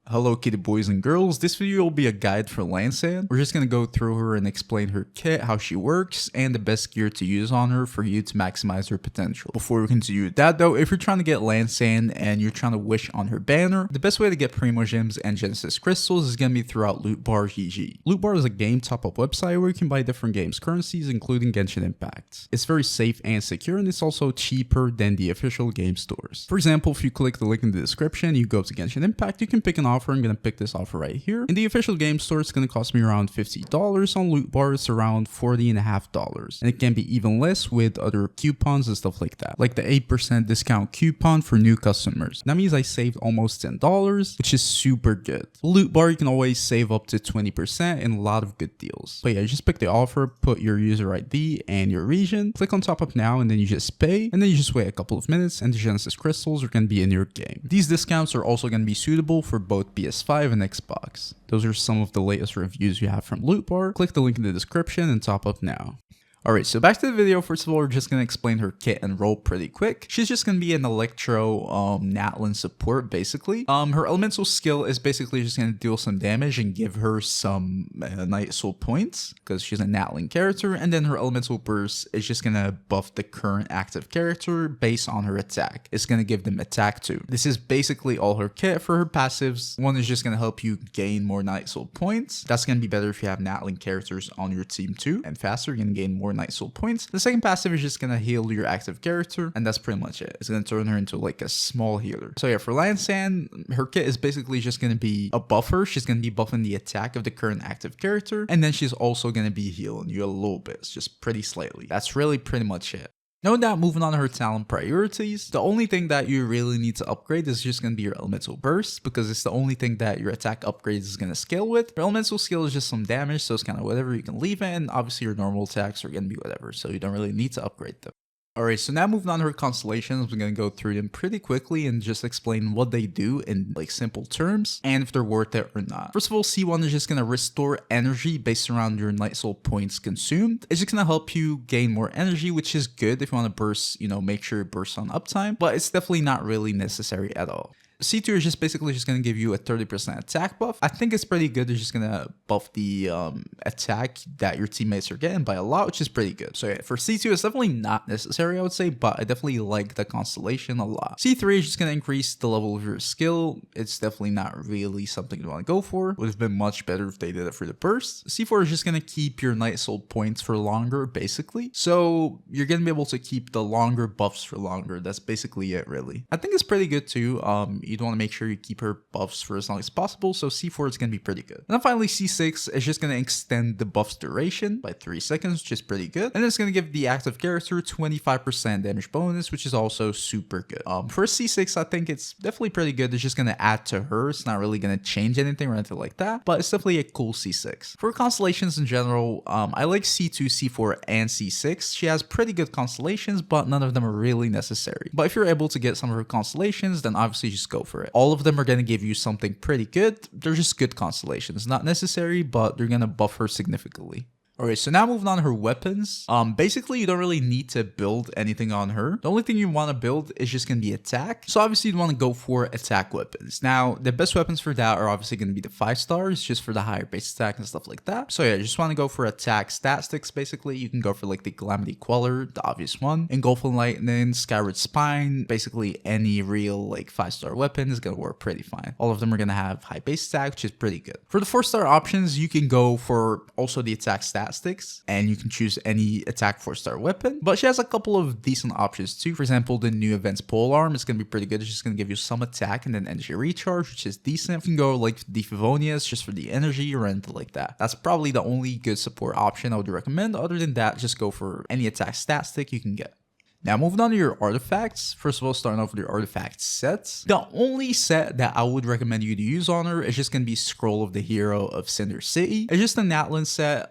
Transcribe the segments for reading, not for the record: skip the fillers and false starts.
Hello kitty boys and girls, this video will be a guide for Iansan. We're just gonna go through her and explain her kit, how she works, and the best gear to use on her for you to maximize her potential. Before we continue with that though, if you're trying to get Iansan and you're trying to wish on her banner, the best way to get Primo Gems and Genesis Crystals is gonna be throughout Lootbar GG. Lootbar is a game top-up website where you can buy different games currencies including Genshin Impact. It's very safe and secure, and it's also cheaper than the official game stores. For example, if you click the link in the description, you go to Genshin Impact, you can pick an offer. I'm gonna pick this offer right here. In the official game store, it's gonna cost me around $50. On Lootbar, it's around $40.50, and it can be even less with other coupons and stuff like that, like the 8% discount coupon for new customers. That means I saved almost $10, which is super good. Lootbar, you can always save up to 20% in a lot of good deals. But yeah, just pick the offer, put your user ID and your region, click on top up now, and then you just pay, and then you just wait a couple of minutes, and the Genesis Crystals are gonna be in your game. These discounts are also gonna be suitable for both PS5 and Xbox. Those are some of the latest reviews you have from Lootbar. Click the link in the description and top up now. Alright, so back to the video. First of all, we're just going to explain her kit and role pretty quick. She's just going to be an Electro Natlan support, basically. Her elemental skill is basically just going to deal some damage and give her some Night Soul points, because she's a Natlan character. And then her elemental burst is just going to buff the current active character based on her attack. It's going to give them attack too. This is basically all her kit. For her passives, one is just going to help you gain more Night Soul points. That's going to be better if you have Natlan characters on your team too. And faster, you're going to gain more Night Soul points. The second passive is just gonna heal your active character, and that's pretty much it. It's gonna turn her into like a small healer. So yeah, for Iansan, her kit is basically just gonna be a buffer. She's gonna be buffing the attack of the current active character, and then she's also gonna be healing you a little bit, just pretty slightly. That's really pretty much it. Note that moving on to her talent priorities, the only thing that you really need to upgrade is just going to be your elemental burst, because it's the only thing that your attack upgrades is going to scale with. Your elemental skill is just some damage, so it's kind of whatever, you can leave it, and obviously your normal attacks are going to be whatever, so you don't really need to upgrade them. Alright, so now moving on to her constellations, we're going to go through them pretty quickly and just explain what they do in like simple terms and if they're worth it or not. First of all, C1 is just going to restore energy based around your Night Soul points consumed. It's just going to help you gain more energy, which is good if you want to burst, make sure it bursts on uptime, but it's definitely not really necessary at all. C2 is just basically just going to give you a 30% attack buff. I think it's pretty good. It's just going to buff the attack that your teammates are getting by a lot, which is pretty good. So yeah, for C2, it's definitely not necessary, I would say, but I definitely like the constellation a lot. C3 is just going to increase the level of your skill. It's definitely not really something you want to go for. Would have been much better if they did it for the burst. C4 is just going to keep your Night Soul points for longer, basically. So you're going to be able to keep the longer buffs for longer. That's basically it, really. I think it's pretty good too. You'd want to make sure you keep her buffs for as long as possible, so C4 is going to be pretty good. And then finally, C6 is just going to extend the buff's duration by 3 seconds, which is pretty good. And it's going to give the active character 25% damage bonus, which is also super good. For C6, I think it's definitely pretty good. It's just going to add to her. It's not really going to change anything or anything like that, but it's definitely a cool C6. For constellations in general, I like C2, C4, and C6. She has pretty good constellations, but none of them are really necessary. But if you're able to get some of her constellations, then obviously just go for it. All of them are going to give you something pretty good. They're just good constellations. Not necessary, but they're going to buff her significantly. Alright, so now moving on to her weapons. Basically, you don't really need to build anything on her. The only thing you want to build is just going to be attack. So obviously, you'd want to go for attack weapons. Now, the best weapons for that are obviously going to be the 5 stars, just for the higher base attack and stuff like that. So yeah, you just want to go for attack stat sticks, basically. You can go for like the Calamity Queller, the obvious one, Engulfing Lightning, Skyward Spine. Basically, any real like 5-star weapon is going to work pretty fine. All of them are going to have high base attack, which is pretty good. For the 4-star options, you can go for also the attack stat sticks, and you can choose any attack 4-star weapon, but she has a couple of decent options too. For example, the new events pole arm is going to be pretty good. It's just going to give you some attack and then energy recharge, which is decent. You can go like the Favonias just for the energy or anything like that. That's probably the only good support option I would recommend. Other than that, just go for any attack stat stick you can get. Now, moving on to your artifacts. First of all, starting off with your artifact sets. The only set that I would recommend you to use on her is just going to be Scroll of the Hero of Cinder City. It's just a Natlan set.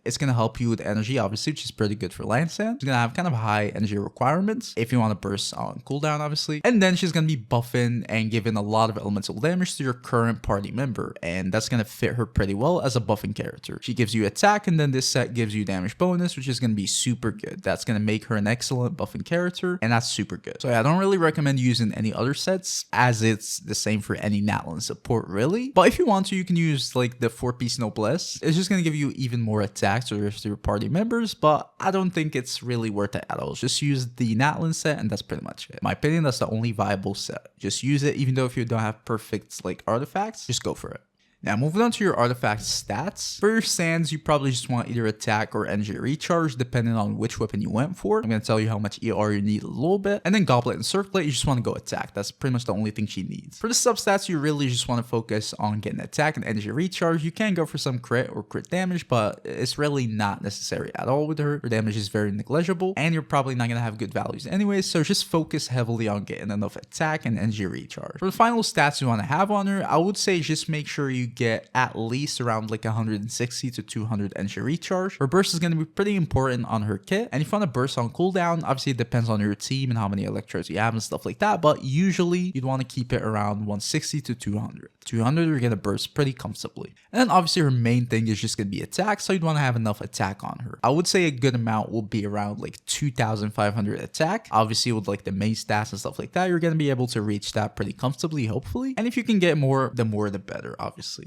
It's going to help you with energy, obviously, which is pretty good for Iansan. It's going to have kind of high energy requirements if you want to burst on cooldown, obviously. And then she's going to be buffing and giving a lot of elemental damage to your current party member. And that's going to fit her pretty well as a buffing character. She gives you attack, and then this set gives you damage bonus, which is going to be super good. That's going to make her an excellent buffing character, and that's super good. So yeah, I don't really recommend using any other sets, as it's the same for any Natlan support really. But if you want to, you can use like the 4-piece Noblesse. It's just gonna give you even more attacks to your party members, but I don't think it's really worth it at all. Just use the Natlan set, and that's pretty much it. In my opinion, that's the only viable set. Just use it, even though if you don't have perfect like artifacts, just go for it. Now, moving on to your artifact stats. For your sands, you probably just want either attack or energy recharge, depending on which weapon you went for. I'm going to tell you how much ER you need a little bit. And then Goblet and Circlet, you just want to go attack. That's pretty much the only thing she needs. For the substats, you really just want to focus on getting attack and energy recharge. You can go for some crit or crit damage, but it's really not necessary at all with her. Her damage is very negligible, and you're probably not going to have good values anyway, so just focus heavily on getting enough attack and energy recharge. For the final stats you want to have on her, I would say just make sure you get at least around like 160 to 200 energy recharge. Her burst is going to be pretty important on her kit, and if you want to burst on cooldown, obviously it depends on your team and how many electros you have and stuff like that, but usually you'd want to keep it around 160 to 200. 200 you're going to burst pretty comfortably. And then obviously her main thing is just going to be attack, so you'd want to have enough attack on her. I would say a good amount will be around like 2,500 attack. Obviously with like the main stats and stuff like that, you're going to be able to reach that pretty comfortably, hopefully. And if you can get more the better, obviously.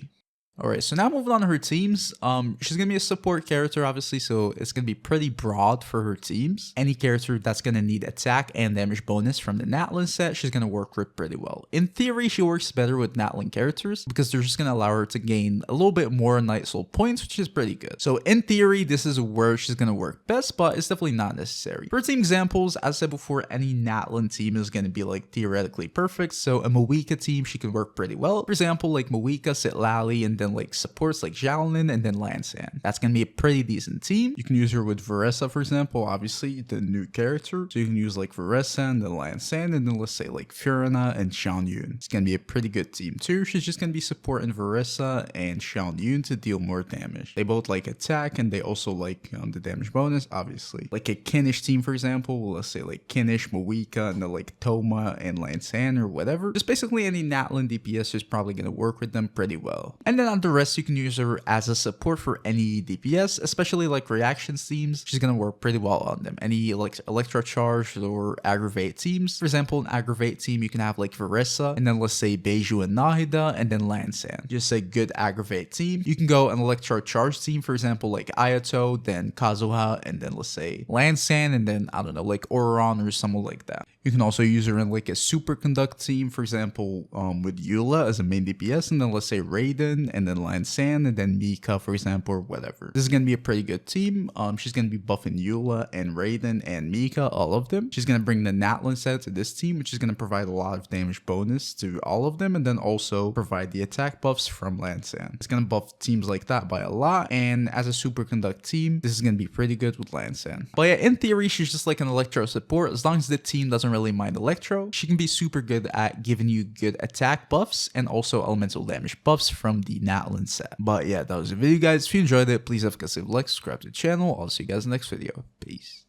Alright, so now moving on to her teams. She's going to be a support character, obviously, so it's going to be pretty broad for her teams. Any character that's going to need attack and damage bonus from the Natlan set, she's going to work with pretty well. In theory, she works better with Natlan characters because they're just going to allow her to gain a little bit more Night Soul points, which is pretty good. So in theory, this is where she's going to work best, but it's definitely not necessary. For team examples, as I said before, any Natlan team is going to be like theoretically perfect. So a Moika team, she can work pretty well. For example, like Moika, Sitlali, and then like supports like Xiaolin and then Iansan. That's gonna be a pretty decent team. You can use her with Veressa, for example, obviously the new character. So you can use like Veressa and then Iansan, and then let's say like Fiorina and Xiaoyun. It's gonna be a pretty good team too. She's just gonna be supporting Veressa and Xiaoyun to deal more damage. They both like attack, and they also like the damage bonus, obviously. Like a Kinnish team, for example, let's say like Kinnish, Moika, and then like Toma and Iansan or whatever. Just basically any Natlan DPS is probably gonna work with them pretty well. And then on the rest, you can use her as a support for any DPS, especially like reactions teams. She's gonna work pretty well on them. Any like Electro-Charge or Aggravate teams. For example, an Aggravate team, you can have like Veressa, and then let's say Beiju and Nahida, and then Iansan. Just a good Aggravate team. You can go an Electro-Charge team, for example, like Ayato, then Kazuha, and then let's say Iansan, and then I don't know, like Oron or someone like that. You can also use her in like a Superconduct team, for example, with Eula as a main DPS, and then let's say Raiden, and then Iansan, and then Mika, for example, or whatever. This is going to be a pretty good team. She's going to be buffing Eula and Raiden and Mika, all of them. She's going to bring the Natlan set to this team, which is going to provide a lot of damage bonus to all of them, and then also provide the attack buffs from Iansan. It's going to buff teams like that by a lot, and as a Superconduct team, this is going to be pretty good with Iansan. But yeah, in theory, she's just like an Electro support. As long as the team doesn't really mind Electro, she can be super good at giving you good attack buffs and also elemental damage buffs from the Natlan set. But yeah, that was the video, guys. If you enjoyed it, please have a like, subscribe to the channel. I'll see you guys in the next video. Peace.